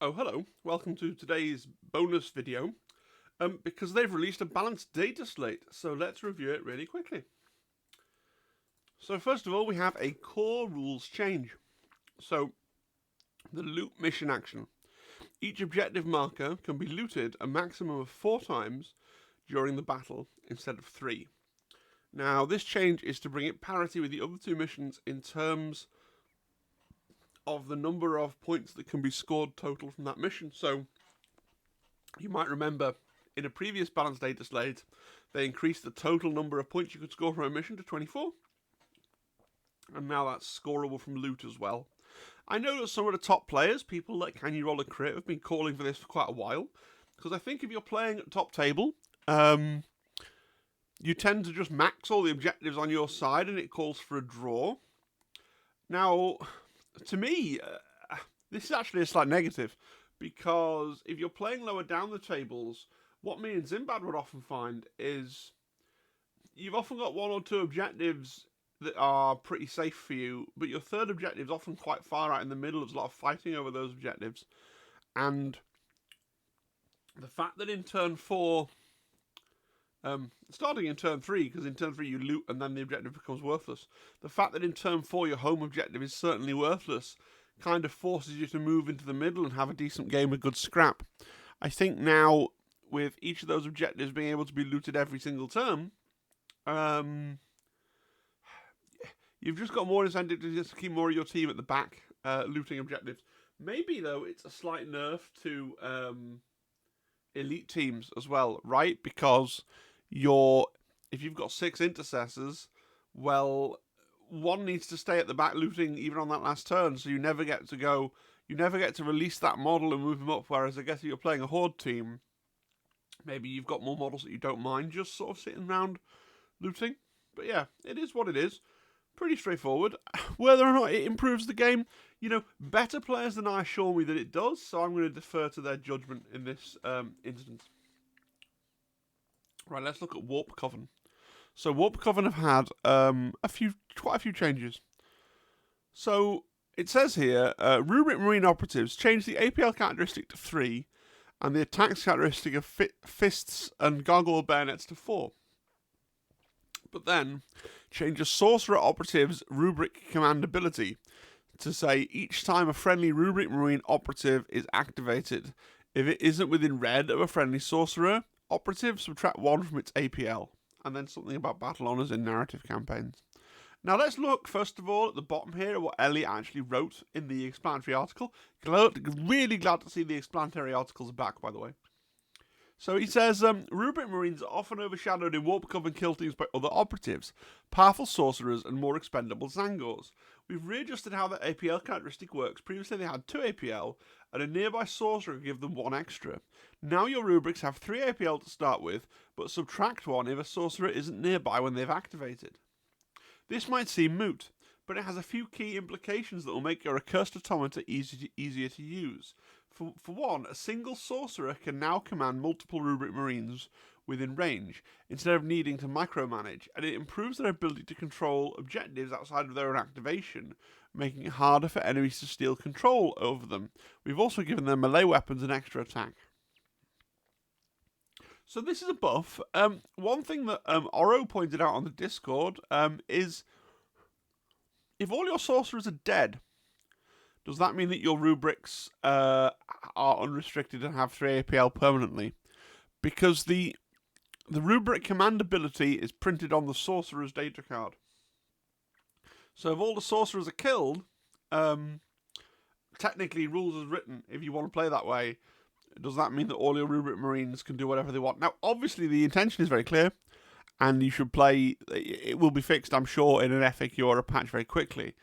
Oh, hello. Welcome to today's bonus video. Because they've released a Balance Dataslate, so let's review it really quickly. So first of all, we have a core rules change. So, the loot mission action. Each objective marker can be looted a maximum of 4 times during the battle instead of 3. Now, this change is to bring it parity with the other 2 missions in terms of the number of points that can be scored total from that mission. So, you might remember in a previous Balance Dataslate, they increased the total number of points you could score from a mission to 24. And now that's scoreable from loot as well. I know that some of the top players, people like Can You Roll a Crit, have been calling for this for quite a while. Because I think if you're playing at top table, you tend to just max all the objectives on your side and it calls for a draw. Now, to me, this is actually a slight negative. Because if you're playing lower down the tables, what me and Zimbad would often find is you've often got 1 or 2 objectives that are pretty safe for you, but your third objective is often quite far out in the middle. There's a lot of fighting over those objectives. And the fact that in turn 4, starting in turn 3, because in turn 3 you loot and then the objective becomes worthless. The fact that in turn 4 your home objective is certainly worthless kind of forces you to move into the middle and have a decent game of good scrap. I think now, with each of those objectives being able to be looted every single turn, you've just got more incentive to just keep more of your team at the back looting objectives. Maybe, though, it's a slight nerf to elite teams as well, right? Because if you've got 6 intercessors, well, 1 needs to stay at the back looting even on that last turn, so you never get to release that model and move them up, whereas I guess if you're playing a horde team, maybe you've got more models that you don't mind just sort of sitting around looting. But yeah, it is what it is. Pretty straightforward. Whether or not it improves the game, better players than I assure me that it does, so I'm going to defer to their judgment in this instance. Right, let's look at Warp Coven. So Warp Coven have had quite a few changes. So it says here, Rubric Marine operatives changed the APL characteristic to 3, and the attacks characteristic of fists and gargoyle bayonets to 4. But then changes Sorcerer operatives' Rubric command ability to say each time a friendly Rubric Marine operative is activated, if it isn't within red of a friendly Sorcerer, operative subtract 1 from its APL. And then something about battle honours in narrative campaigns. Now let's look, first of all, at the bottom here at what Elliot actually wrote in the explanatory article. Really glad to see the explanatory articles back, by the way. So he says, Rubric Marines are often overshadowed in Warp Coven kill teams by other operatives, powerful sorcerers, and more expendable Zangors. We've readjusted how the APL characteristic works. Previously they had 2 APL, and a nearby sorcerer could give them 1 extra. Now your rubrics have 3 APL to start with, but subtract 1 if a sorcerer isn't nearby when they've activated. This might seem moot, but it has a few key implications that will make your accursed automata easier to use. For one, a single sorcerer can now command multiple Rubric Marines within range, instead of needing to micromanage, and it improves their ability to control objectives outside of their own activation, making it harder for enemies to steal control over them. We've also given them melee weapons and extra attack. So this is a buff. One thing that Oro pointed out on the Discord is if all your sorcerers are dead, does that mean that your rubrics are unrestricted and have 3 APL permanently? Because the rubric command ability is printed on the sorcerer's data card. So if all the sorcerers are killed, technically rules as written, if you want to play that way, does that mean that all your Rubric Marines can do whatever they want? Now, obviously, the intention is very clear, and you should play. It will be fixed, I'm sure, in an FAQ or a patch very quickly.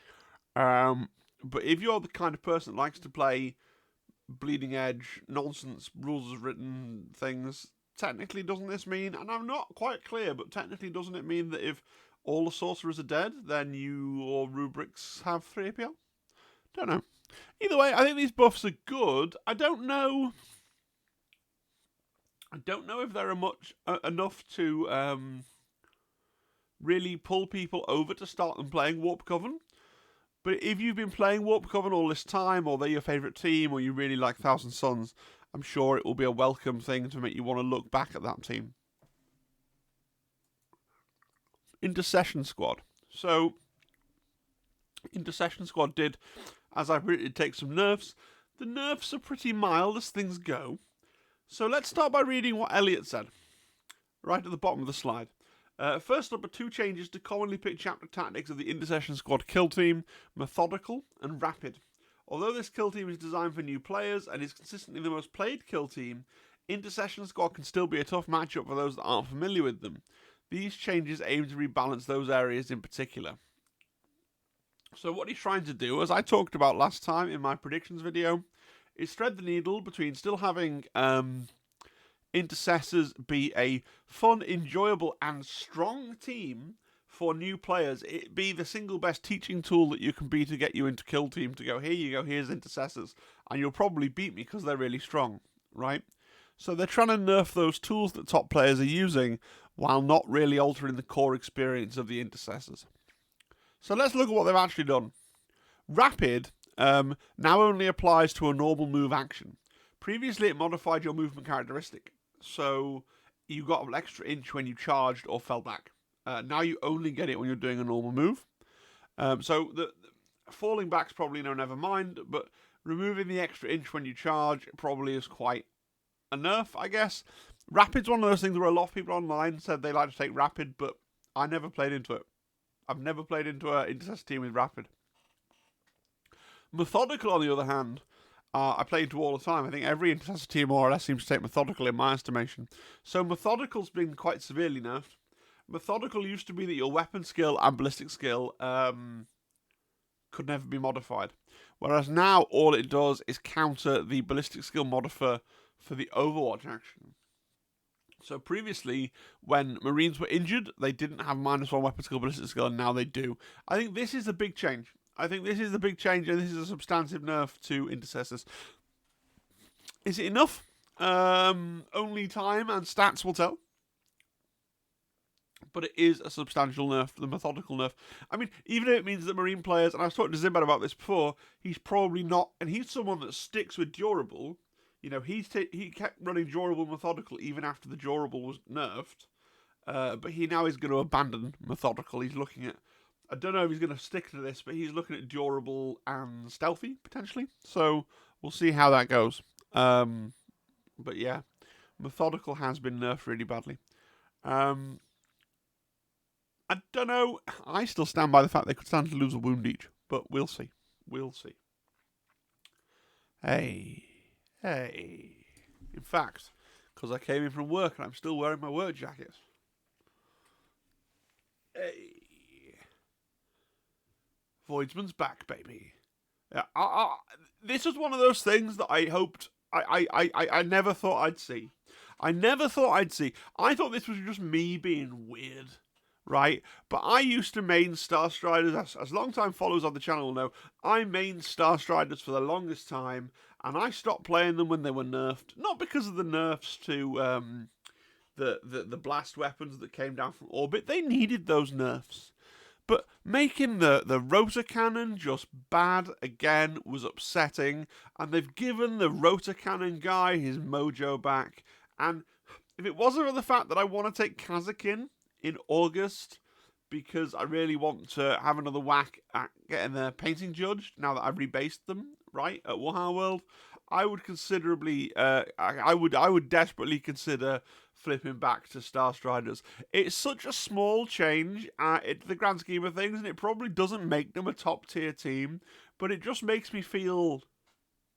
But if you're the kind of person that likes to play bleeding edge, nonsense, rules as written things, technically doesn't this mean, and I'm not quite clear, but technically doesn't it mean that if all the sorcerers are dead, then your rubrics have 3 APL? Don't know. Either way, I think these buffs are good. I don't know if they're enough to really pull people over to start them playing Warp Coven. But if you've been playing Warp Coven all this time, or they're your favourite team, or you really like Thousand Suns, I'm sure it will be a welcome thing to make you want to look back at that team. Intercession Squad. So, Intercession Squad did, as I predicted, take some nerfs. The nerfs are pretty mild as things go. So let's start by reading what Elliot said, right at the bottom of the slide. First up are 2 changes to commonly picked chapter tactics of the Intercession Squad kill team, Methodical and Rapid. Although this kill team is designed for new players and is consistently the most played kill team, Intercession Squad can still be a tough matchup for those that aren't familiar with them. These changes aim to rebalance those areas in particular. So what he's trying to do, as I talked about last time in my predictions video, is thread the needle between still having Intercessors be a fun, enjoyable, and strong team for new players. It be the single best teaching tool that you can be to get you into kill team, to go, here you go, here's Intercessors, and you'll probably beat me because they're really strong, right? So they're trying to nerf those tools that top players are using while not really altering the core experience of the Intercessors. So let's look at what they've actually done. Rapid now only applies to a normal move action. Previously, it modified your movement characteristic, so you got an extra inch when you charged or fell back. Now you only get it when you're doing a normal move. So the falling back's probably no never mind, but removing the extra inch when you charge probably is quite a nerf, I guess. Rapid's one of those things where a lot of people online said they like to take Rapid, but I never played into it. I've never played into an Intercessor team with Rapid. Methodical, on the other hand, I play into all the time. I think every Intercessor team more or less seems to take Methodical in my estimation. So Methodical's been quite severely nerfed. Methodical used to be that your weapon skill and ballistic skill could never be modified. Whereas now all it does is counter the ballistic skill modifier for the Overwatch action. So previously, when Marines were injured, they didn't have -1 weapon skill, ballistic skill, and now they do. I think this is the big change. And this is a substantive nerf to Intercessors. Is it enough? Only time and stats will tell. But it is a substantial nerf, the Methodical nerf. I mean, even if it means that Marine players, and I was talking to Zimbat about this before, he's probably not, and he's someone that sticks with Durable. You know, he kept running Durable Methodical even after the Durable was nerfed. But he now is going to abandon Methodical. He's looking at, I don't know if he's going to stick to this, but he's looking at Durable and Stealthy, potentially. So we'll see how that goes. But yeah, Methodical has been nerfed really badly. I don't know. I still stand by the fact they could stand to lose a wound each, but we'll see. We'll see. Hey. In fact, because I came in from work and I'm still wearing my work jacket. Hey. Voidsman's back, baby. Yeah, this was one of those things that I hoped I never thought I'd see. I thought this was just me being weird, right? But I used to main Star Striders, as long-time followers of the channel know, I mained Star Striders for the longest time, and I stopped playing them when they were nerfed. Not because of the nerfs to the blast weapons that came down from orbit. They needed those nerfs. But making the rotor cannon just bad again was upsetting, and they've given the rotor cannon guy his mojo back. And if it wasn't for the fact that I want to take Kazakin in August because I really want to have another whack at getting their painting judged now that I've rebased them, right, at Warhammer World, I would considerably, I would desperately consider flipping back to Star Striders. It's such a small change in the grand scheme of things, and it probably doesn't make them a top tier team, but it just makes me feel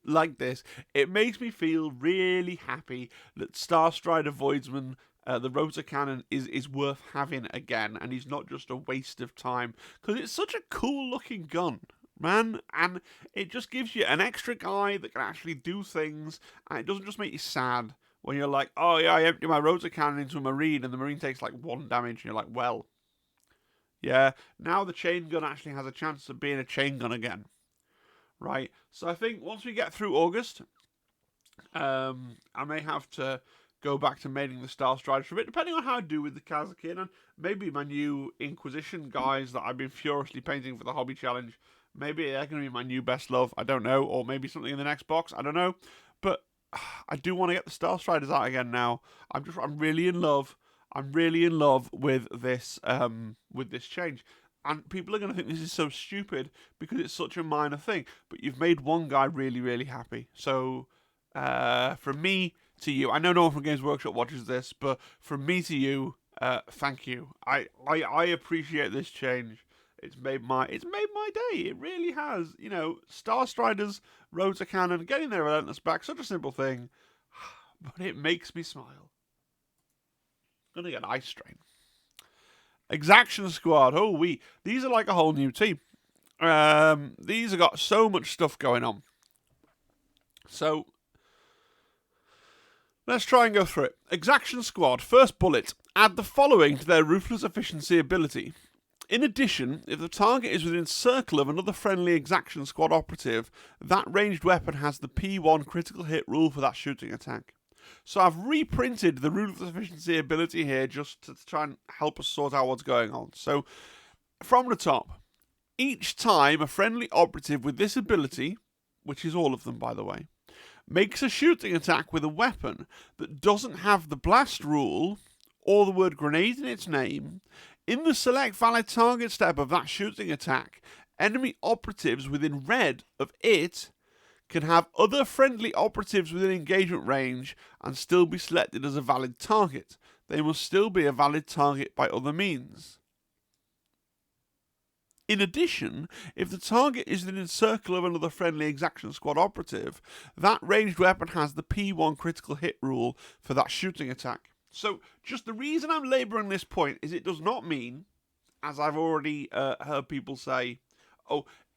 like this. It makes me feel really happy that Star Strider Voidsman, the rotor cannon, is worth having again, and he's not just a waste of time, because it's such a cool looking gun, man, and it just gives you an extra guy that can actually do things, and it doesn't just make you sad when you're like, oh yeah, I empty my rotor cannon into a Marine, and the Marine takes like 1 damage, and you're like, well, yeah, now the chain gun actually has a chance of being a chain gun again, right? So I think once we get through August, I may have to go back to maining the Star Striders for a bit, depending on how I do with the Kazakin, and maybe my new Inquisition guys that I've been furiously painting for the Hobby Challenge Maybe they're going to be my new best love. I don't know. Or maybe something in the next box. I don't know. But I do want to get the Star Striders out again now. I'm really in love. I'm really in love with this change. And people are going to think this is so stupid because it's such a minor thing. But you've made one guy really, really happy. So, from me to you, I know no one from Games Workshop watches this, but from me to you, thank you. I appreciate this change. It's made my day. It really has. You know, Star Striders, Rotor Cannon, getting their Relentless back, such a simple thing. But it makes me smile. I'm gonna get Ice Strain. Exaction Squad. These are like a whole new team. These have got so much stuff going on. So let's try and go through it. Exaction Squad. First bullet. Add the following to their Ruthless Efficiency ability. In addition, if the target is within circle of another friendly Exaction Squad operative, that ranged weapon has the P1 critical hit rule for that shooting attack. So I've reprinted the Ruthless Efficiency ability here just to try and help us sort out what's going on. So, from the top, each time a friendly operative with this ability, which is all of them by the way, makes a shooting attack with a weapon that doesn't have the blast rule or the word grenade in its name, in the select valid target step of that shooting attack, enemy operatives within red of it can have other friendly operatives within engagement range and still be selected as a valid target. They must still be a valid target by other means. In addition, if the target is within circle of another friendly Exaction Squad operative, that ranged weapon has the P1 critical hit rule for that shooting attack. So, just the reason I'm labouring this point is it does not mean, as I've already heard people say,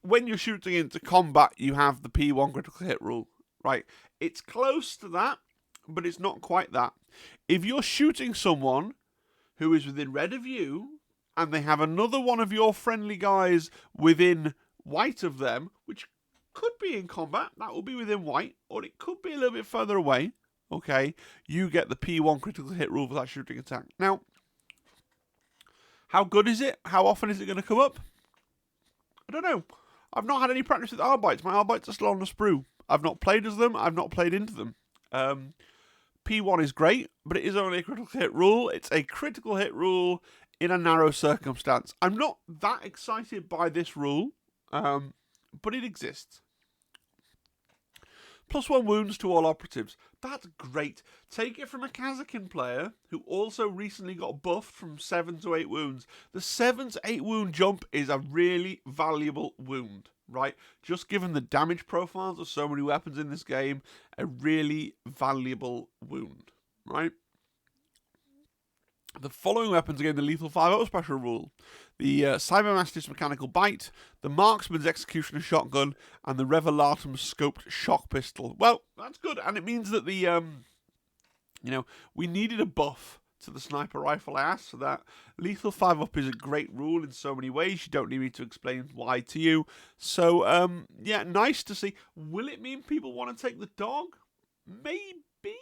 when you're shooting into combat, you have the P1 critical hit rule, right? It's close to that, but it's not quite that. If you're shooting someone who is within red of you, and they have another one of your friendly guys within white of them, which could be in combat, that will be within white, or it could be a little bit further away, okay, you get the P1 critical hit rule for that shooting attack. Now, how good is it? How often is it going to come up? I don't know. I've not had any practice with Arbites. My Arbites are still on the sprue. I've not played as them. I've not played into them. P1 is great, but it is only a critical hit rule. It's a critical hit rule in a narrow circumstance. I'm not that excited by this rule, but it exists. +1 wounds to all operatives. That's great. Take it from a Kazakin player who also recently got buffed from 7 to 8 wounds. The 7 to 8 wound jump is a really valuable wound, right? Just given the damage profiles of so many weapons in this game, a really valuable wound, right? The following weapons again, the Lethal 5-0 special rule. The Cybermaster's Mechanical Bite, the Marksman's Executioner Shotgun, and the Revelatum's Scoped Shock Pistol. Well, that's good, and it means that the, we needed a buff to the Sniper Rifle. I asked for that. Lethal 5-up is a great rule in so many ways. You don't need me to explain why to you. So, nice to see. Will it mean people want to take the dog? Maybe.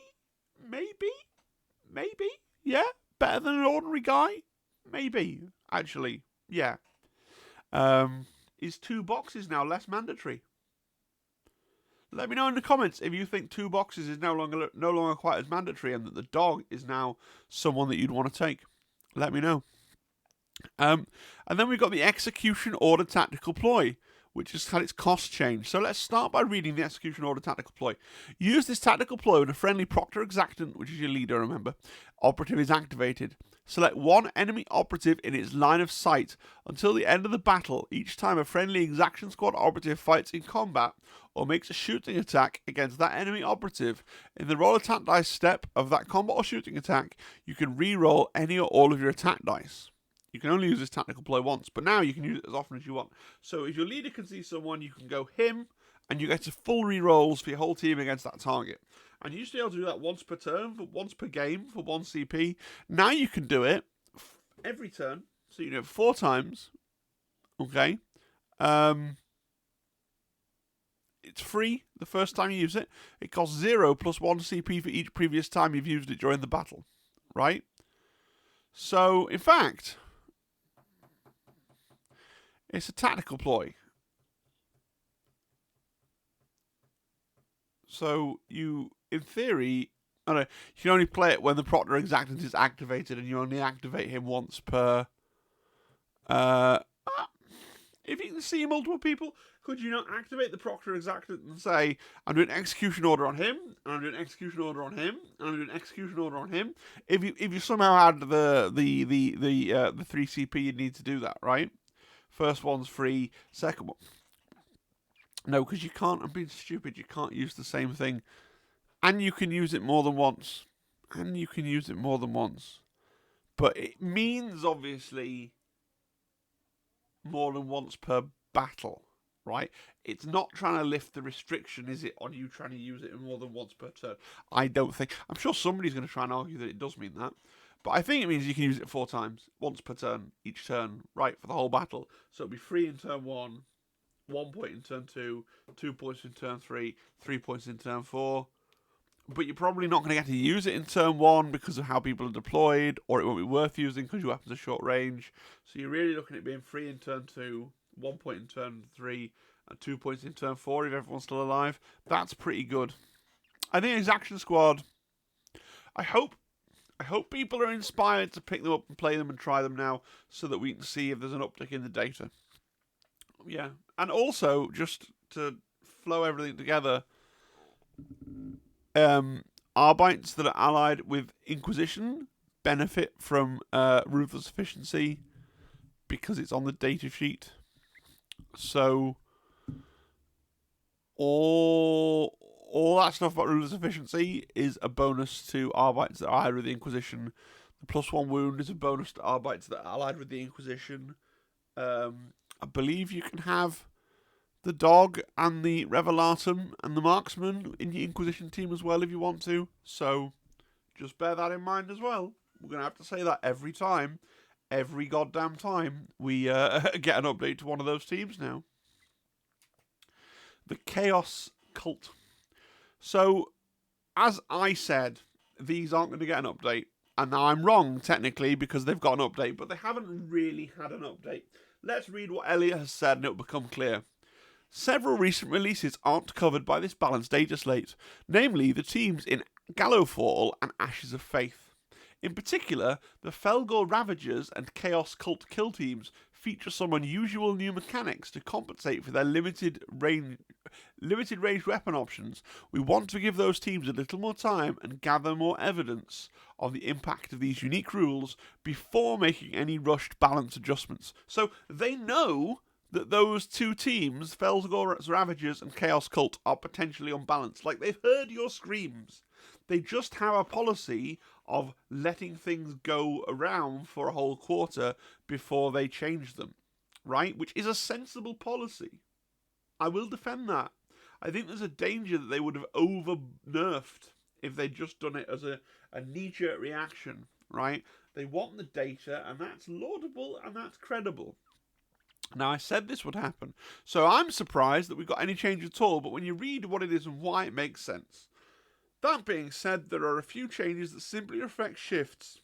Yeah. Better than an ordinary guy? Maybe, actually. Yeah. Is 2 boxes now less mandatory? Let me know in the comments if you think 2 boxes is no longer quite as mandatory and that the dog is now someone that you'd want to take. Let me know. And then we've got the Execution Order Tactical Ploy, which has had its cost change. So let's start by reading the Execution Order Tactical Ploy. Use this tactical ploy when a friendly Proctor Exactant, which is your leader, remember, operative is activated. Select 1 enemy operative in its line of sight until the end of the battle each time a friendly Exaction Squad operative fights in combat or makes a shooting attack against that enemy operative. In the roll attack dice step of that combat or shooting attack, you can re-roll any or all of your attack dice. You can only use this tactical ploy once, but now you can use it as often as you want. So if your leader can see someone, you can go him, and you get full re-rolls for your whole team against that target. And you used to be able to do that once per turn, once per game, for 1 CP. Now you can do it every turn, so you do it 4 times. Okay? It's free the first time you use it. It costs 0 plus 1 CP for each previous time you've used it during the battle. Right? So, in fact, it's a tactical ploy. So you, in theory, I don't know, you can only play it when the Proctor Exactant is activated, and you only activate him once per. If you can see multiple people, could you not activate the Proctor Exactant and say, I'm doing execution order on him, and I'm doing execution order on him, and I'm doing execution order on him? If you somehow add the 3 CP, you need to do that, right? First one's free, second one. No, because you can't. I'm being stupid. You can't use the same thing, and you can use it more than once, But it means obviously more than once per battle, right? It's not trying to lift the restriction, is it, on you trying to use it more than once per turn? I don't think. I'm sure somebody's going to try and argue that it does mean that. But I think it means you can use it 4 times, once per turn, each turn, right, for the whole battle. So it'll be 3 in turn 1, 1 point in turn 2, 2 points in turn 3, 3 points in turn 4. But you're probably not going to get to use it in turn 1 because of how people are deployed, or it won't be worth using because your weapons are short range. So you're really looking at being 3 in turn 2, 1 point in turn 3, and 2 points in turn 4 if everyone's still alive. That's pretty good. I think Exaction Squad, I hope people are inspired to pick them up and play them and try them now so that we can see if there's an uptick in the data. Yeah. And also, just to flow everything together, Arbites that are allied with Inquisition benefit from Ruthless Efficiency because it's on the data sheet. So all that stuff about Ruthless Efficiency is a bonus to Arbites that are allied with the Inquisition. The +1 wound is a bonus to Arbites that are allied with the Inquisition. I believe you can have the dog and the Revelatum and the marksman in your Inquisition team as well if you want to. So just bear that in mind as well. We're going to have to say that every time. Every goddamn time we get an update to one of those teams now. The Chaos Cult. So, as I said, these aren't going to get an update. And now I'm wrong, technically, because they've got an update. But they haven't really had an update. Let's read what Elliot has said and it will become clear. Several recent releases aren't covered by this Balance Dataslate, namely the teams in Gallowfall and Ashes of Faith. In particular, the Felgor Ravagers and Chaos Cult kill teams feature some unusual new mechanics to compensate for their limited range weapon options. We want to give those teams a little more time and gather more evidence of the impact of these unique rules before making any rushed balance adjustments. So they know that those two teams, Felgor's Ravagers and Chaos Cult, are potentially unbalanced. Like, they've heard your screams. They just have a policy of letting things go around for a whole quarter before they change them, right? Which is a sensible policy. I will defend that. I think there's a danger that they would have over-nerfed if they'd just done it as a knee-jerk reaction, right? They want the data, and that's laudable, and that's credible. Now, I said this would happen, so I'm surprised that we got any change at all, but when you read what it is and why, it makes sense. That being said, there are a few changes that simply reflect shifts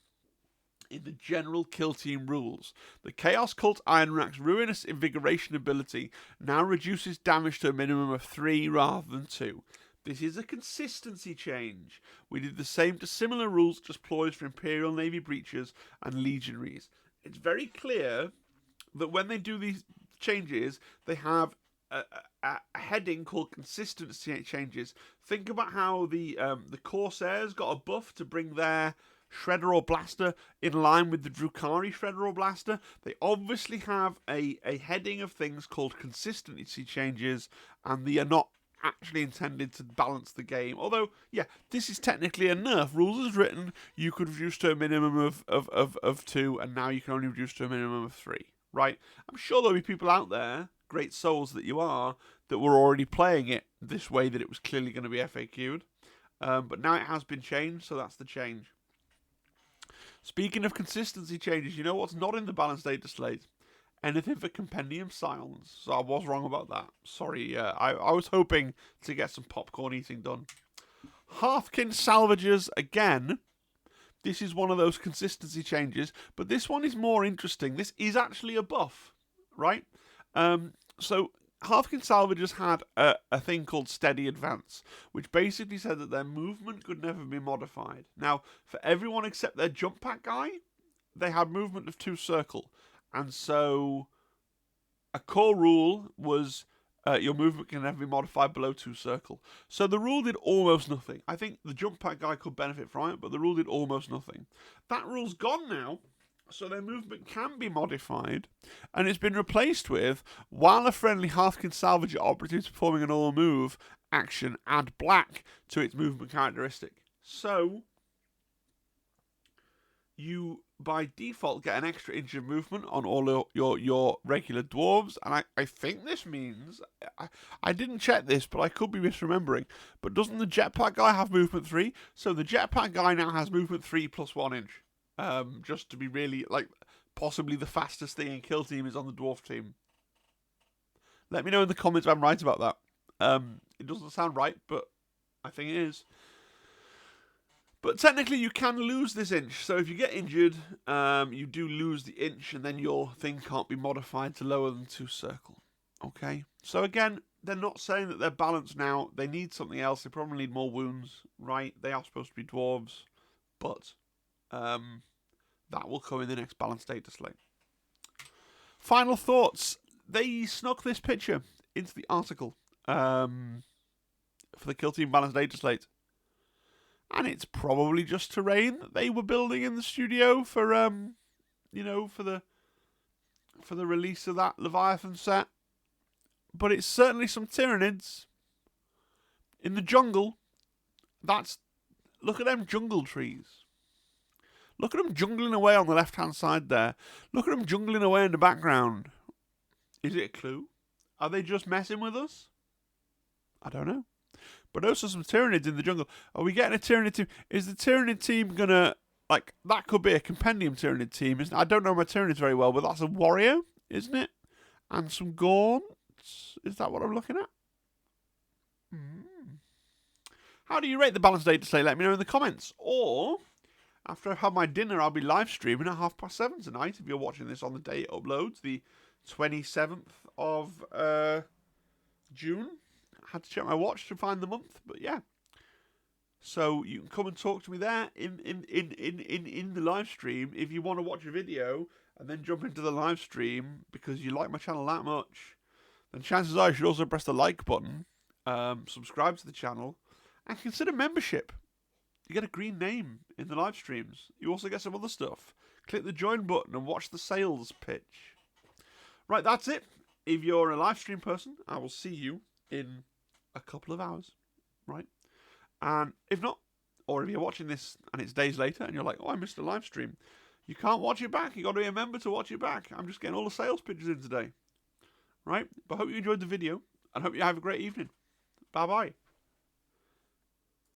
in the general kill team rules. The Chaos Cult Iron Rack's ruinous invigoration ability now reduces damage to a minimum of 3 rather than 2. This is a consistency change. We did the same to similar rules just ploys for Imperial Navy breachers and legionaries. It's very clear that when they do these changes, they have a heading called consistency changes. Think about how the Corsairs got a buff to bring their Shredder or Blaster in line with the Drukhari Shredder or Blaster. They obviously have a heading of things called consistency changes, and they are not actually intended to balance the game. Although, yeah, this is technically a nerf. Rules as written, you could reduce to a minimum of 2, and now you can only reduce to a minimum of 3. Right? I'm sure there'll be people out there, great souls that you are, that were already playing it this way, that it was clearly going to be FAQ'd. But now it has been changed, so that's the change. Speaking of consistency changes, you know what's not in the Balance Dataslate? Anything for Compendium Silence. So I was wrong about that. Sorry, I was hoping to get some popcorn eating done. Hearthkin Salvagers again. This is one of those consistency changes, but this one is more interesting. This is actually a buff, right? So Halfkin Salvagers had a thing called Steady Advance, which basically said that their movement could never be modified. Now, for everyone except their jump pack guy, they had movement of 2 circle. And so a core rule was your movement can never be modified below 2 circle. So the rule did almost nothing. I think the jump pack guy could benefit from it, but the rule did almost nothing. That rule's gone now, so their movement can be modified, and it's been replaced with, while a friendly Halfkin Salvager operative is performing an all move action, add black to its movement characteristic. So you by default get an extra inch of movement on all your regular dwarves, and I think this means, I didn't check this, but I could be misremembering, but doesn't the jetpack guy have movement 3? So the jetpack guy now has movement 3 plus 1 inch. Just to be really, like, possibly the fastest thing in Kill Team is on the dwarf team. Let me know in the comments if I'm right about that. It doesn't sound right, but I think it is. But technically, you can lose this inch. So if you get injured, you do lose the inch, and then your thing can't be modified to lower than 2 circle. Okay? So again, they're not saying that they're balanced now. They need something else. They probably need more wounds, right? They are supposed to be dwarves. But that will come in the next Balance Dataslate. Final thoughts. They snuck this picture into the article for the Kill Team Balance Dataslate. And it's probably just terrain that they were building in the studio for, for the release of that Leviathan set. But it's certainly some Tyranids in the jungle. Look at them jungle trees. Look at them jungling away on the left-hand side there. Look at them jungling away in the background. Is it a clue? Are they just messing with us? I don't know. But those are some Tyranids in the jungle. Are we getting a Tyranid team? Is the Tyranid team gonna, like, that could be a Compendium Tyranid team, isn't it? I don't know my Tyranids very well, but that's a warrior, isn't it? And some gaunts. Is that what I'm looking at? How do you rate the Balance Dataslate? Let me know in the comments. Or, after I've had my dinner, I'll be live streaming at 7:30 tonight. If you're watching this on the day it uploads, the 27th of June. I had to check my watch to find the month, but yeah. So you can come and talk to me there in the live stream if you want to watch a video and then jump into the live stream because you like my channel that much. Then chances are you should also press the like button, subscribe to the channel, and consider membership. You get a green name in the live streams. You also get some other stuff. Click the join button and watch the sales pitch. Right, that's it. If you're a live stream person, I will see you in a couple of hours, right? And if not, or if you're watching this and it's days later and you're like, oh, I missed a live stream, you can't watch it back. You got to be a member to watch it back. I'm just getting all the sales pitches in today, right? But I hope you enjoyed the video and hope you have a great evening. Bye-bye.